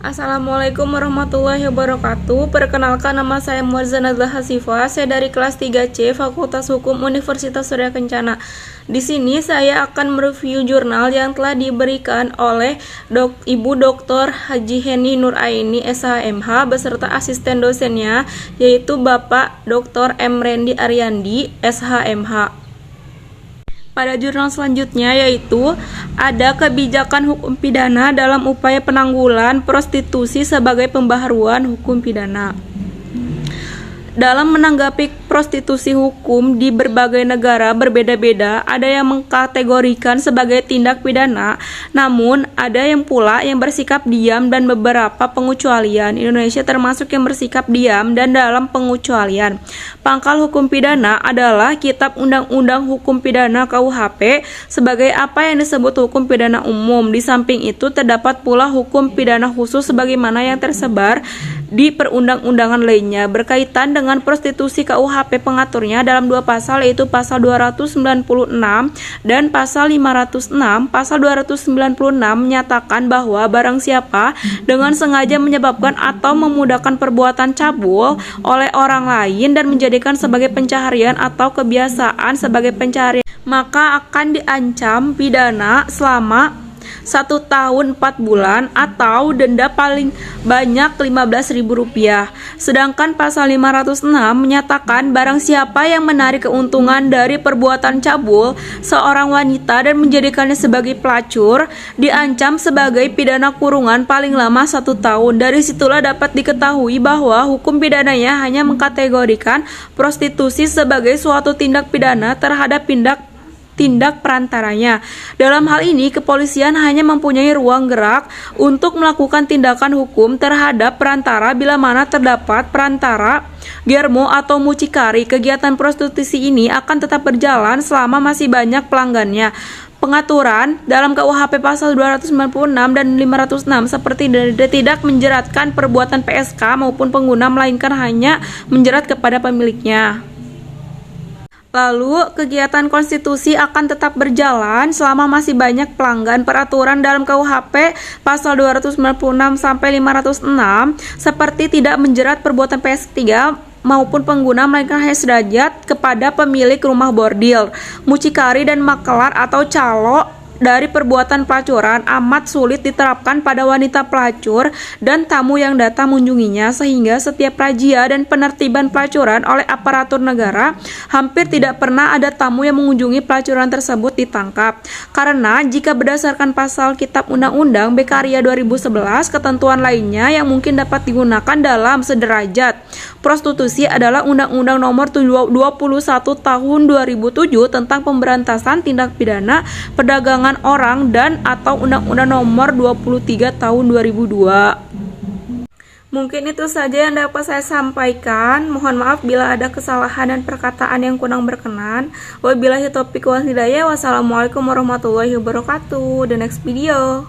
Assalamualaikum warahmatullahi wabarakatuh. Perkenalkan, nama saya Muazzana Hasifah. Saya dari kelas 3C Fakultas Hukum Universitas Surya Kencana. Di sini saya akan mereview jurnal yang telah diberikan oleh Ibu Dr. Haji Heni Nuraini SHMH beserta asisten dosennya, yaitu Bapak Dr. M. Rendi Aryandi SHMH. Pada jurnal selanjutnya yaitu ada kebijakan hukum pidana dalam upaya penanggulan prostitusi sebagai pembaharuan hukum pidana. Dalam menanggapi prostitusi hukum di berbagai negara berbeda-beda, ada yang mengkategorikan sebagai tindak pidana, namun ada yang pula yang bersikap diam dan beberapa pengecualian. Indonesia termasuk yang bersikap diam dan dalam pengecualian. Pangkal hukum pidana adalah Kitab Undang-Undang Hukum Pidana KUHP sebagai apa yang disebut hukum pidana umum. Di samping itu terdapat pula hukum pidana khusus sebagaimana yang tersebar di perundang-undangan lainnya. Berkaitan dengan prostitusi, KUHP pengaturnya dalam dua pasal, yaitu pasal 296 dan pasal 506. Pasal 296 menyatakan bahwa barang siapa dengan sengaja menyebabkan atau memudahkan perbuatan cabul oleh orang lain dan menjadikan sebagai pencaharian atau kebiasaan sebagai pencaharian, maka akan diancam pidana selama 1 tahun 4 bulan atau denda paling banyak Rp15.000. Sedangkan pasal 506 menyatakan barang siapa yang menarik keuntungan dari perbuatan cabul seorang wanita dan menjadikannya sebagai pelacur diancam sebagai pidana kurungan paling lama 1 tahun. Dari situlah dapat diketahui bahwa hukum pidananya hanya mengkategorikan prostitusi sebagai suatu tindak pidana terhadap tindak perantaranya. Dalam hal ini, kepolisian hanya mempunyai ruang gerak untuk melakukan tindakan hukum terhadap perantara bila mana terdapat perantara, germo atau mucikari. Kegiatan prostitusi ini akan tetap berjalan selama masih banyak pelanggannya. Pengaturan dalam KUHP pasal 296 dan 506 seperti tidak menjeratkan perbuatan PSK maupun pengguna, melainkan hanya menjerat kepada pemiliknya. Lalu, kegiatan konstitusi akan tetap berjalan selama masih banyak pelanggan. Peraturan dalam KUHP pasal 296 sampai 506 seperti tidak menjerat perbuatan PS3 maupun pengguna, melainkan hanya sederajat kepada pemilik rumah bordil, mucikari dan makelar atau calo. Dari perbuatan pelacuran amat sulit diterapkan pada wanita pelacur dan tamu yang datang mengunjunginya, sehingga setiap razia dan penertiban pelacuran oleh aparatur negara hampir tidak pernah ada tamu yang mengunjungi pelacuran tersebut ditangkap. Karena jika berdasarkan pasal Kitab Undang-Undang Bekarya 2011, ketentuan lainnya yang mungkin dapat digunakan dalam sederajat prostitusi adalah Undang-Undang Nomor 21 Tahun 2007 tentang Pemberantasan Tindak Pidana Perdagangan Orang dan atau Undang-Undang Nomor 23 Tahun 2002. Mungkin itu saja yang dapat saya sampaikan. Mohon maaf bila ada kesalahan dan perkataan yang kurang berkenan. Wabillahi taufiq wal hidayah. Wassalamualaikum warahmatullahi wabarakatuh. The next video.